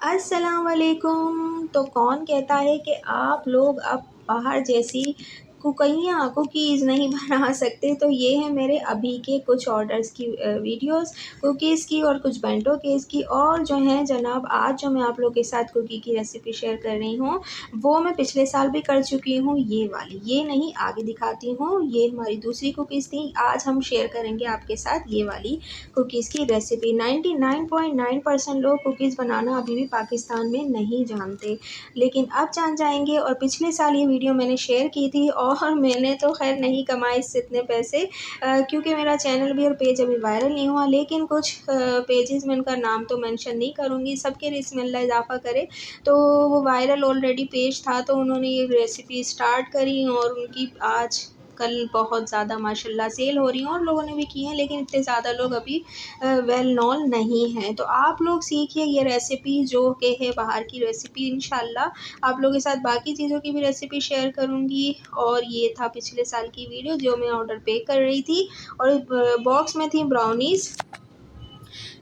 अस्सलाम वालेकुम। तो कौन कहता है कि आप लोग अब बाहर जैसी कुकीज़ नहीं बना सकते। तो ये है मेरे अभी के कुछ ऑर्डर्स की वीडियोस कुकीज़ की और कुछ बेंटो केस की। और जो है जनाब, आज जो मैं आप लोगों के साथ कुकी की रेसिपी शेयर कर रही हूँ वो मैं पिछले साल भी कर चुकी हूँ। ये वाली, ये नहीं, आगे दिखाती हूँ। ये हमारी दूसरी कुकीज़ थी। आज हम शेयर करेंगे आपके साथ ये वाली कुकीज़ की रेसिपी। 99.9% लोग कुकीज़ बनाना अभी भी पाकिस्तान में नहीं जानते, लेकिन अब जान जाएंगे। और पिछले साल ये वीडियो मैंने शेयर की थी और मैंने तो खैर नहीं कमाए इससे इतने पैसे, क्योंकि मेरा चैनल भी और पेज अभी वायरल नहीं हुआ। लेकिन कुछ पेजेस में उनका नाम तो मेंशन नहीं करूँगी, सबके रिस्क में अल्लाह इजाफ़ा करे। तो वो वायरल ऑलरेडी पेज था, तो उन्होंने ये रेसिपी स्टार्ट करी और उनकी आज कल बहुत ज़्यादा माशाल्लाह सेल हो रही हैं और लोगों ने भी की हैं, लेकिन इतने ज़्यादा लोग अभी वेल नोन नहीं हैं। तो आप लोग सीखिए ये रेसिपी जो कि है बाहर की रेसिपी। इंशाल्लाह आप लोगों के साथ बाकी चीज़ों की भी रेसिपी शेयर करूँगी। और ये था पिछले साल की वीडियो जो मैं ऑर्डर पे कर रही थी, और बॉक्स में थी ब्राउनीज़।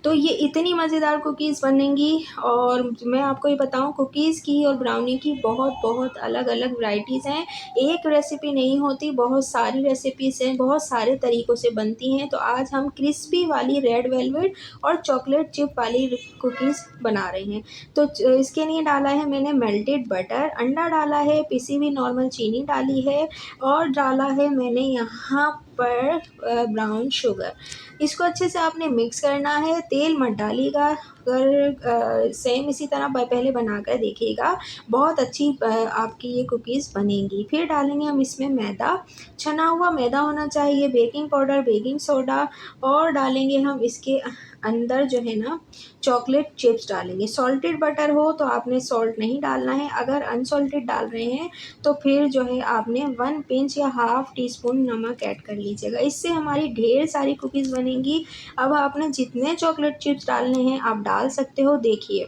तो ये इतनी मज़ेदार कुकीज़ बनेंगी। और मैं आपको ये बताऊँ, कुकीज़ की और ब्राउनी की बहुत बहुत अलग अलग वैराइटीज़ हैं। एक रेसिपी नहीं होती, बहुत सारी रेसिपीज़ हैं, बहुत सारे तरीक़ों से बनती हैं। तो आज हम क्रिस्पी वाली रेड वेलवेट और चॉकलेट चिप वाली कुकीज़ बना रहे हैं। तो इसके लिए डाला है मैंने मेल्टेड बटर, अंडा डाला है, पिसी हुई नॉर्मल चीनी डाली है, और डाला है मैंने यहाँ पर ब्राउन शुगर। इसको अच्छे से आपने मिक्स करना है। तेल मत डालिएगा, अगर सेम इसी तरह पहले बना कर देखिएगा, बहुत अच्छी आपकी ये कुकीज़ बनेंगी। फिर डालेंगे हम इसमें मैदा, छना हुआ मैदा होना चाहिए, बेकिंग पाउडर, बेकिंग सोडा, और डालेंगे हम इसके अंदर जो है ना चॉकलेट चिप्स डालेंगे। सॉल्टेड बटर हो तो आपने सॉल्ट नहीं डालना है, अगर अनसॉल्टेड डाल रहे हैं तो फिर जो है आपने 1 पिंच या हाफ़ टी स्पून नमक ऐड कर लीजिएगा। इससे हमारी ढेर सारी कुकीज़ बनेंगी। अब आपने जितने चॉकलेट चिप्स डालने हैं आप डाल सकते हो। देखिए,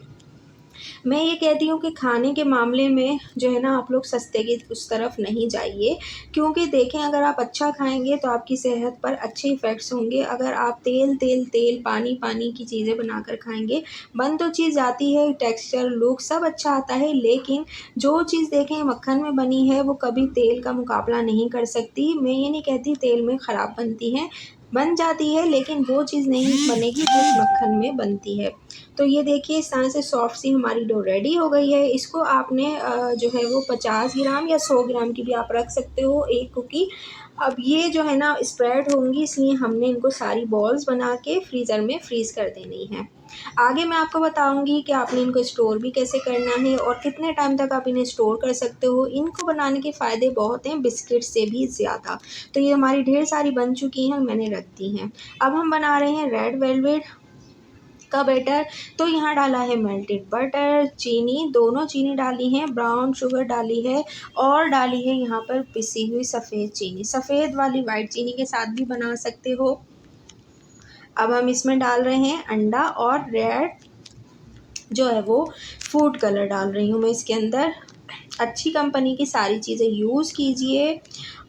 मैं ये कहती हूँ कि खाने के मामले में जो है ना आप लोग सस्ते की उस तरफ नहीं जाइए, क्योंकि देखें, अगर आप अच्छा खाएँगे तो आपकी सेहत पर अच्छे इफ़ेक्ट्स होंगे। अगर आप तेल, पानी पानी की चीज़ें बनाकर खाएँगे, बन तो चीज़ जाती है, टेक्सचर, लुक सब अच्छा आता है, लेकिन जो चीज़ देखें मक्खन में बनी है वो कभी तेल का मुकाबला नहीं कर सकती। मैं ये नहीं कहती तेल में ख़राब बनती हैं, बन जाती है, लेकिन वो चीज़ नहीं बनेगी जो मक्खन में बनती है। तो ये देखिए, इस तरह से सॉफ्ट सी हमारी डो रेडी हो गई है। इसको आपने जो है वो 50 ग्राम या 100 ग्राम की भी आप रख सकते हो एक कुकी। अब ये जो है ना स्प्रेड होंगी, इसलिए हमने इनको सारी बॉल्स बना के फ्रीज़र में फ्रीज़ कर देनी है। आगे मैं आपको बताऊंगी कि आपने इनको स्टोर भी कैसे करना है और कितने टाइम तक आप इन्हें स्टोर कर सकते हो। इनको बनाने के फ़ायदे बहुत हैं, बिस्किट से भी ज़्यादा। तो ये हमारी ढेर सारी बन चुकी हैं, मैंने रख दी हैं। अब हम बना रहे हैं रेड वेलवेट का बैटर। तो यहाँ डाला है मेल्टेड बटर, चीनी, दोनों चीनी डाली है, ब्राउन शुगर डाली है, और डाली है यहाँ पर पिसी हुई सफ़ेद चीनी। सफ़ेद वाली वाइट चीनी के साथ भी बना सकते हो। अब हम इसमें डाल रहे हैं अंडा, और रेड जो है वो फूड कलर डाल रही हूँ मैं इसके अंदर। अच्छी कंपनी की सारी चीज़ें यूज़ कीजिए,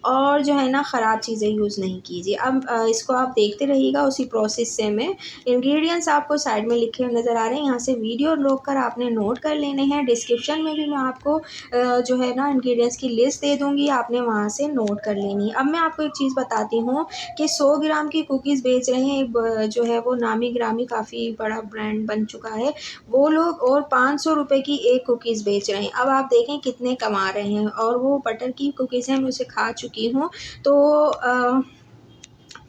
और जो है ना ख़राब चीज़ें यूज़ नहीं कीजिए। अब इसको आप देखते रहिएगा, उसी प्रोसेस से मैं इंग्रेडिएंट्स आपको साइड में लिखे हुए नज़र आ रहे हैं, यहाँ से वीडियो रोक कर आपने नोट कर लेने हैं। डिस्क्रिप्शन में भी मैं आपको जो है ना इंग्रेडिएंट्स की लिस्ट दे दूँगी, आपने वहाँ से नोट कर लेनी है। अब मैं आपको एक चीज़ बताती हूँ कि 100 ग्राम की कुकीज़ बेच रहे हैं, जो है वो नामी गिरामी काफ़ी बड़ा ब्रांड बन चुका है वो लोग, और 500 रुपये की एक कुकीज़ बेच रहे हैं। अब आप देखें कितने कमा रहे हैं। और वो बटर की कुकीज़ हैं, मैं उसे खा चुकी हूँ। तो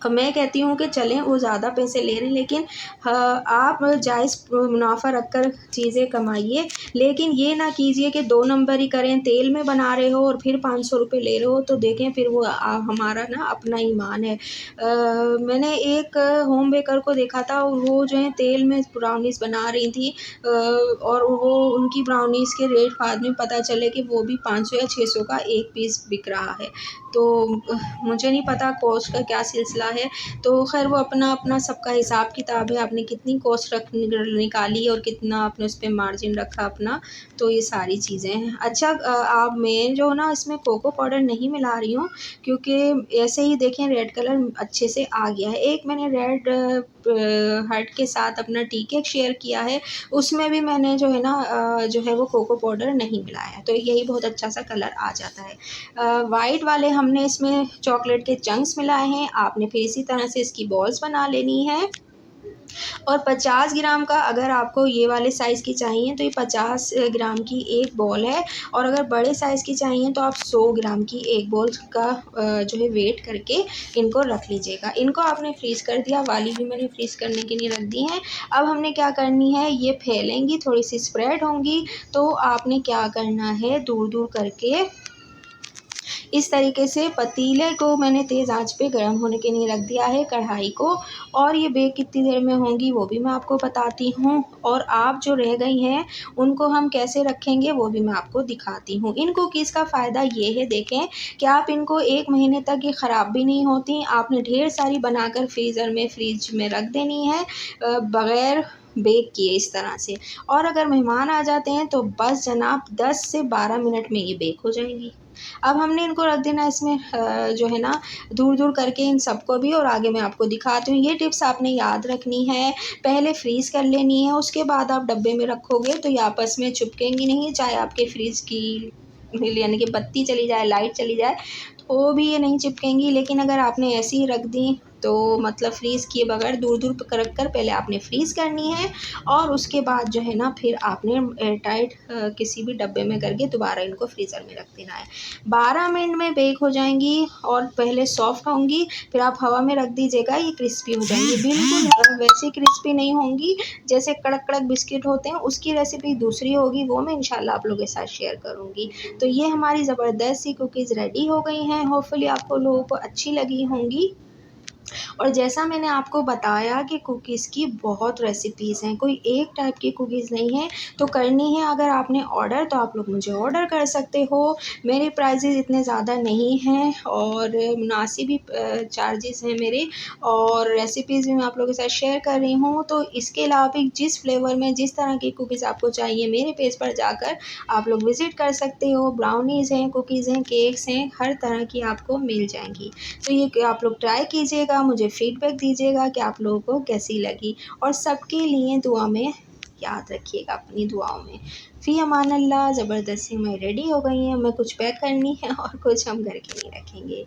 मैं कहती हूँ कि चलें, वो ज़्यादा पैसे ले रहे हैं, लेकिन आप जायज़ मुनाफ़ा रख कर चीज़ें कमाइए। लेकिन ये ना कीजिए कि 2 नंबर ही करें, तेल में बना रहे हो और फिर 500 रुपये ले रहे हो। तो देखें, फिर वो हमारा ना अपना ईमान है। मैंने एक होम बेकर को देखा था, वो जो है तेल में ब्राउनीज़ बना रही थी, और वो उनकी ब्राउनीज़ के रेट बाद में पता चले कि वो भी 500 या 600 का एक पीस बिक रहा है। तो मुझे नहीं पता कॉस्ट का क्या सिलसिला है। तो ख़ैर वो अपना सबका हिसाब किताब है, आपने कितनी कॉस्ट निकाली और कितना आपने उस पर मार्जिन रखा अपना, तो ये सारी चीज़ें हैं। अच्छा आप मैं जो ना इसमें कोको पाउडर नहीं मिला रही हूँ, क्योंकि ऐसे ही देखें रेड कलर अच्छे से आ गया है। एक मैंने रेड हार्ट के साथ अपना टी केक शेयर किया है, उसमें भी मैंने जो है ना जो है वो कोको पाउडर नहीं मिलाया, तो यही बहुत अच्छा सा कलर आ जाता है। वाइट वाले हमने इसमें चॉकलेट के चंक्स मिलाए हैं, आपने फिर इसी तरह से इसकी बॉल्स बना लेनी है। और 50 ग्राम का अगर आपको ये वाले साइज़ की चाहिए तो ये 50 ग्राम की एक बॉल है, और अगर बड़े साइज़ की चाहिए तो आप 100 ग्राम की एक बॉल का जो है वेट करके इनको रख लीजिएगा। इनको आपने फ्रीज़ कर दिया, वाली भी मैंने फ्रीज़ करने के लिए रख दी हैं। अब हमने क्या करनी है, ये फैलेंगी, थोड़ी सी स्प्रेड होंगी, तो आपने क्या करना है, दूर दूर करके इस तरीके से पतीले को मैंने तेज़ आंच पे गर्म होने के लिए रख दिया है, कढ़ाई को। और ये बेक कितनी देर में होंगी वो भी मैं आपको बताती हूँ, और आप जो रह गई हैं उनको हम कैसे रखेंगे वो भी मैं आपको दिखाती हूँ। इन कुकीज़ का फ़ायदा ये है, देखें कि आप इनको 1 महीने तक ये ख़राब भी नहीं होती। आपने ढेर सारी बनाकर फ्रीज़र में फ्रिज में रख देनी है बग़ैर बेक किए इस तरह से। और अगर मेहमान आ जाते हैं तो बस जनाब 10 से 12 मिनट में ये बेक हो जाएंगी। अब हमने इनको रख देना इसमें जो है ना दूर-दूर करके इन सबको भी, और आगे मैं आपको दिखाती हूँ। ये टिप्स आपने याद रखनी है, पहले फ्रीज़ कर लेनी है, उसके बाद आप डब्बे में रखोगे तो ये आपस में चिपकेंगी नहीं, चाहे आपके फ्रिज की यानी कि बत्ती चली जाए, लाइट चली जाए, तो भी ये नहीं चिपकेंगी। लेकिन अगर आपने ऐसे ही रख दी तो मतलब फ्रीज़ किए बगैर दूर-दूर रख कर पहले आपने फ्रीज़ करनी है, और उसके बाद जो है ना फिर आपने एयरटाइट किसी भी डब्बे में करके दोबारा इनको फ्रीज़र में रख देना है। 12 मिनट में बेक हो जाएंगी, और पहले सॉफ्ट होंगी, फिर आप हवा में रख दीजिएगा, ये क्रिस्पी हो जाएंगी। बिल्कुल वैसे क्रिस्पी नहीं होंगी जैसे कड़क-कड़क बिस्किट होते हैं, उसकी रेसिपी दूसरी होगी, वो मैं इंशाल्लाह आप लोगों के साथ शेयर करूँगी। तो ये हमारी ज़बरदस्त सी कुकीज़ रेडी हो गई हैं, होपफुली आपको लोगों को अच्छी लगी होंगी। और जैसा मैंने आपको बताया कि कुकीज़ की बहुत रेसिपीज़ हैं, कोई एक टाइप की कुकीज़ नहीं है। तो करनी है अगर आपने ऑर्डर, तो आप लोग मुझे ऑर्डर कर सकते हो। मेरे प्राइसेस इतने ज़्यादा नहीं हैं, और मुनासिब ही चार्जेस हैं मेरे, और रेसिपीज़ भी मैं आप लोगों के साथ शेयर कर रही हूँ। तो इसके अलावा भी जिस फ्लेवर में जिस तरह की कुकीज़ आपको चाहिए, मेरे पेज पर जाकर आप लोग विज़िट कर सकते हो। ब्राउनीज़ हैं, कुकीज़ हैं, केक्स हैं, हर तरह की आपको मिल जाएँगी। तो ये आप लोग ट्राई कीजिएगा, मुझे फ़ीडबैक दीजिएगा कि आप लोगों को कैसी लगी, और सबके लिए दुआ में याद रखिएगा, अपनी दुआओं में। फ़ी अमान अल्लाह। ज़बरदस्ती मैं रेडी हो गई हैं, मैं कुछ पैक करनी है और कुछ हम घर के लिए रखेंगे।